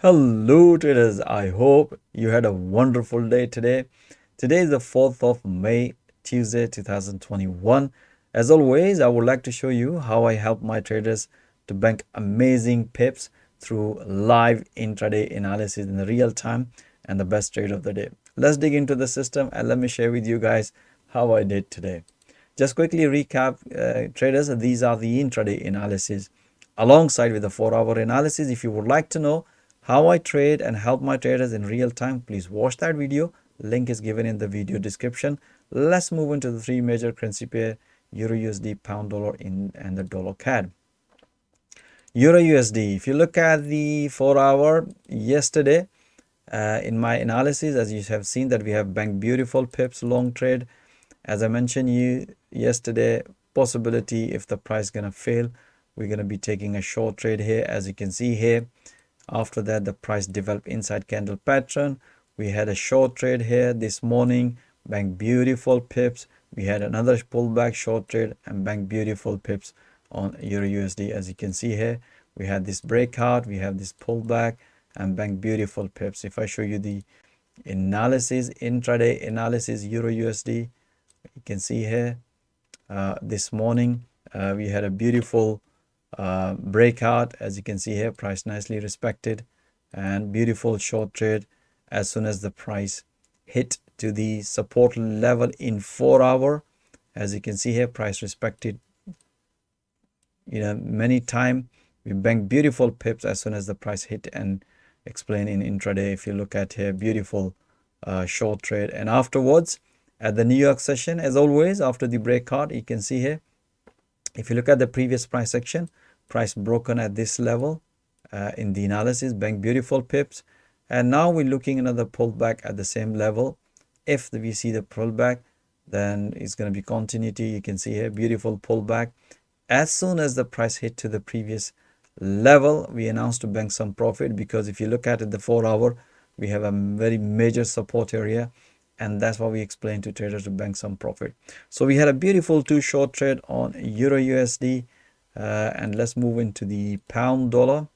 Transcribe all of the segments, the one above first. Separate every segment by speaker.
Speaker 1: Hello traders, I hope you had a wonderful day today. Today is the 4th of May, Tuesday 2021. As always, I would like to show you how I help my traders to bank amazing pips through live intraday analysis in the real time and the best trade of the day. Let's dig into the system and let me share with you guys how I did today. Just quickly recap, traders, these are the intraday analysis alongside with the 4-hour analysis. If you would like to know how I trade and help my traders in real time, please watch that video. Link is given in the video description. Let's move into the three major currency pair: Euro USD, Pound Dollar, and the Dollar CAD. Euro USD, if you look at the 4-hour yesterday, in my analysis, as you have seen that we have banked beautiful pips long trade. As I mentioned you yesterday, possibility if the price gonna fail, we're gonna be taking a short trade here. As you can see here, after that the price developed inside candle pattern. We had a short trade here this morning, banked beautiful pips. We had another pullback short trade and banked beautiful pips on Euro USD. As you can see here, we had this breakout, we have this pullback and banked beautiful pips. If I show you the analysis, intraday analysis, Euro USD, you can see here this morning we had a beautiful breakout. As you can see here, price nicely respected and beautiful short trade. As soon as the price hit to the support level in 4-hour, as you can see here, price respected many time. We banked beautiful pips as soon as the price hit, and explain in intraday. If you look at here, beautiful short trade. And afterwards at the New York session, as always, after the breakout, you can see here, if you look at the previous price action, price broken at this level in the analysis, bank beautiful pips, and now we're looking another pullback at the same level. If we see the pullback, then it's going to be continuity. You can see here, beautiful pullback. As soon as the price hit to the previous level, we announced to bank some profit, because if you look at it, the 4-hour, we have a very major support area, and that's why we explained to traders to bank some profit. So we had a beautiful two short trade on Euro USD, and let's move into the Pound Dollar.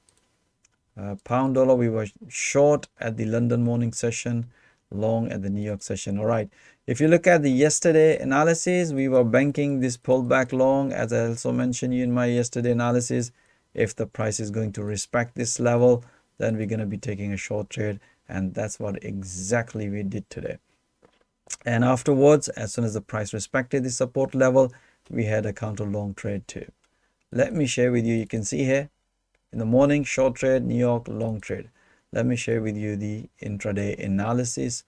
Speaker 1: Pound Dollar, we were short at the London morning session, long at the New York session. All right, if you look at the yesterday analysis, we were banking this pullback long. As I also mentioned you in my yesterday analysis, if the price is going to respect this level, then we're going to be taking a short trade, and that's what exactly we did today. And afterwards, as soon as the price respected the support level, we had a counter long trade too. Let me share with you, you can see here in the morning short trade, New York long trade. Let me share with you the intraday analysis,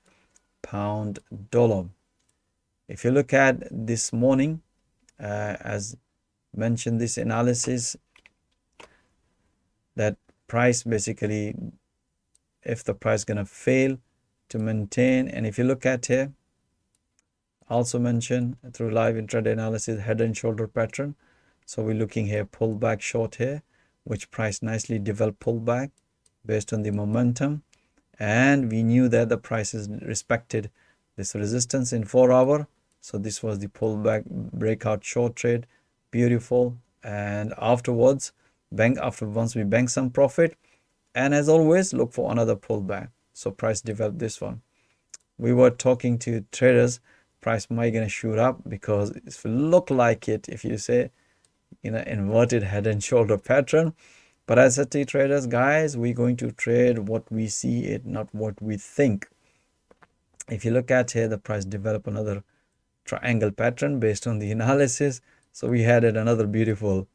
Speaker 1: Pound Dollar. If you look at this morning, as mentioned, this analysis, that price basically, if the price gonna fail to maintain, and if you look at here, also mentioned through live intraday analysis, head and shoulder pattern. So we're looking here, pullback short here, which price nicely developed pullback based on the momentum, and we knew that the prices respected this resistance in 4-hour. So this was the pullback breakout short trade, beautiful. And afterwards, once we bank some profit, and as always, look for another pullback. So price developed this one. We were talking to traders, price might gonna shoot up, because if it look like it, if you say inverted head and shoulder pattern. But I said to traders, guys, we're going to trade what we see it, not what we think. If you look at here, the price developed another triangle pattern based on the analysis. So we had another beautiful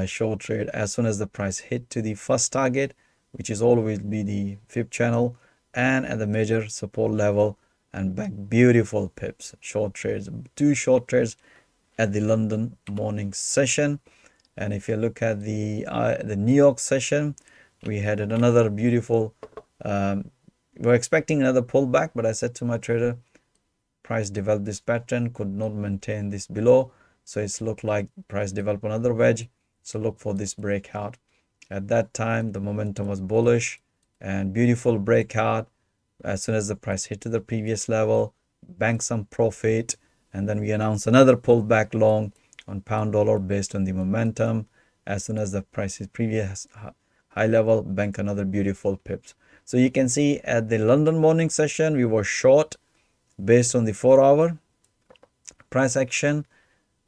Speaker 1: short trade as soon as the price hit to the first target, which is always be the fib channel, and at the major support level, and back beautiful pips, short trades, two short trades at the London morning session. And if you look at the New York session, we had another beautiful, we're expecting another pullback, but I said to my trader, price developed this pattern, could not maintain this below, so it's looked like price developed another wedge, so look for this breakout. At that time, the momentum was bullish and beautiful breakout. As soon as the price hit to the previous level, bank some profit, and then we announced another pullback long on Pound Dollar based on the momentum. As soon as the price's previous high level, bank another beautiful pips. So you can see at the London morning session, we were short based on the 4-hour price action.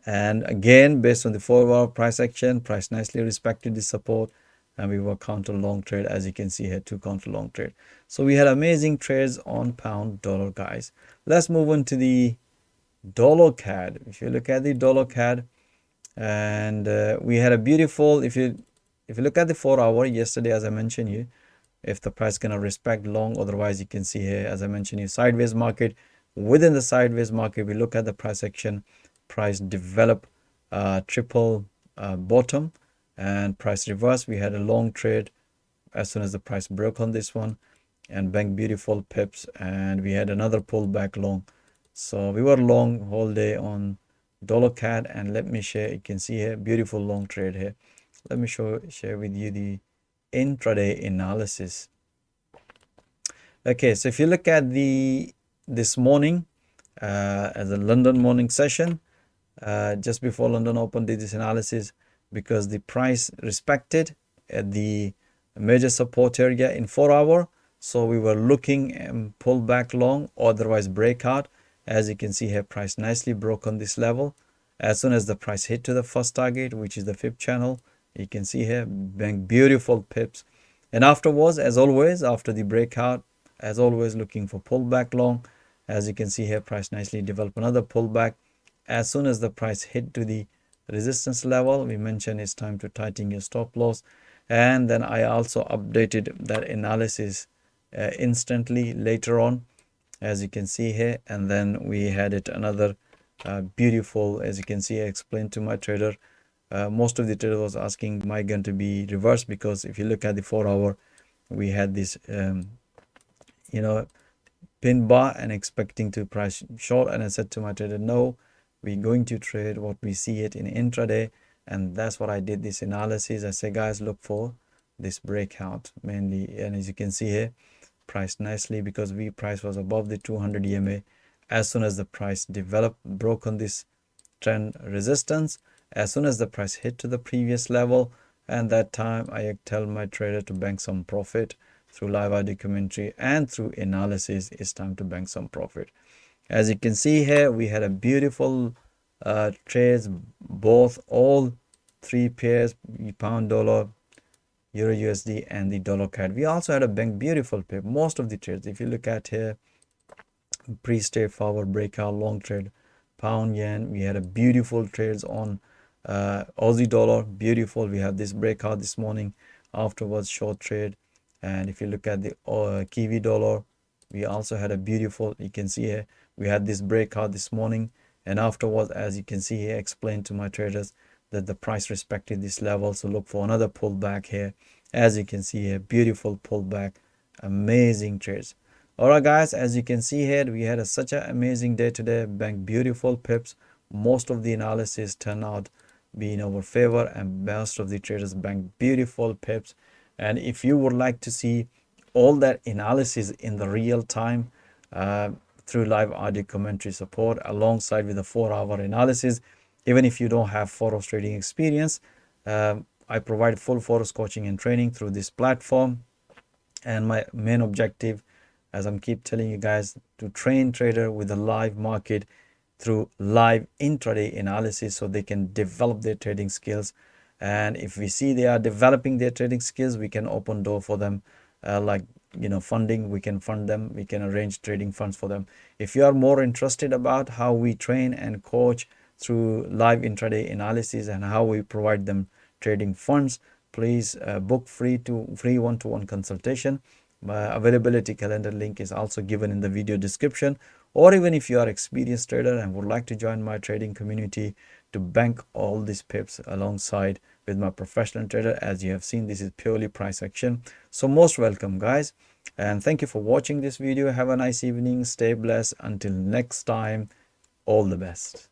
Speaker 1: And again, based on the 4-hour price action, price nicely respected the support, and we were counter long trade, as you can see here, 2 counter long trade. So we had amazing trades on pound dollar, guys. Let's move on to the dollar CAD. If you look at the dollar CAD, and we had a beautiful, if you look at the 4-hour yesterday, as I mentioned you, if the price gonna respect long, otherwise you can see here, as I mentioned you, sideways market. Within the sideways market, we look at the price action, price develop triple bottom and price reverse. We had a long trade as soon as the price broke on this one and bank beautiful pips, and we had another pullback long. So we were long whole day on dollar CAD. And let me share, you can see here, beautiful long trade here. Let me share with you the intraday analysis. Okay, so if you look at this morning as a London morning session, just before London opened, did this analysis because the price respected at the major support area in 4-hour. So we were looking and pull back long, otherwise breakout. As you can see here, price nicely broke on this level. As soon as the price hit to the first target, which is the 5th channel, you can see here, bank beautiful pips. And afterwards, as always, after the breakout, as always, looking for pullback long. As you can see here, price nicely developed another pullback. As soon as the price hit to the resistance level, we mentioned it's time to tighten your stop loss. And then I also updated that analysis instantly later on, as you can see here. And then we had it another beautiful, as you can see, I explained to my trader. Most of the trader was asking, am I going to be reversed? Because if you look at the 4-hour, we had this pin bar and expecting to price short. And I said to my trader, no, we're going to trade what we see it in intraday. And that's what I did this analysis. I say, guys, look for this breakout mainly. And as you can see here, priced nicely because price was above the 200 EMA. As soon as the price developed, broke on this trend resistance, as soon as the price hit to the previous level, and that time I tell my trader to bank some profit through live audio commentary and through analysis. It's time to bank some profit. As you can see here, we had a beautiful trades, all 3 pairs, pound dollar, euro USD, and the dollar CAD. We also had a bank beautiful pair. Most of the trades, if you look at here, pre-stay forward breakout long trade, pound yen, we had a beautiful trades on Aussie dollar, beautiful. We have this breakout this morning, afterwards short trade. And if you look at the Kiwi dollar, we also had a beautiful, you can see here, we had this breakout this morning, and afterwards, as you can see here, explained to my traders that the price respected this level, so look for another pullback here. As you can see here, beautiful pullback, amazing trades. All right, guys, as you can see here, we had such an amazing day today, bank beautiful pips. Most of the analysis turned out be in our favor, and most of the traders bank beautiful pips. And if you would like to see all that analysis in the real time through live audio commentary support alongside with the 4-hour analysis, even if you don't have Forex trading experience, I provide full Forex coaching and training through this platform. And my main objective, as I'm keep telling you guys, to train trader with a live market through live intraday analysis so they can develop their trading skills. And if we see they are developing their trading skills, we can open door for them, funding. We can fund them, we can arrange trading funds for them. If you are more interested about how we train and coach through live intraday analysis and how we provide them trading funds, please book free one-to-one consultation. My availability calendar link is also given in the video description. Or even if you are experienced trader and would like to join my trading community to bank all these pips alongside with my professional trader, as you have seen, this is purely price action. So most welcome, guys, and thank you for watching this video. Have a nice evening, stay blessed. Until next time, all the best.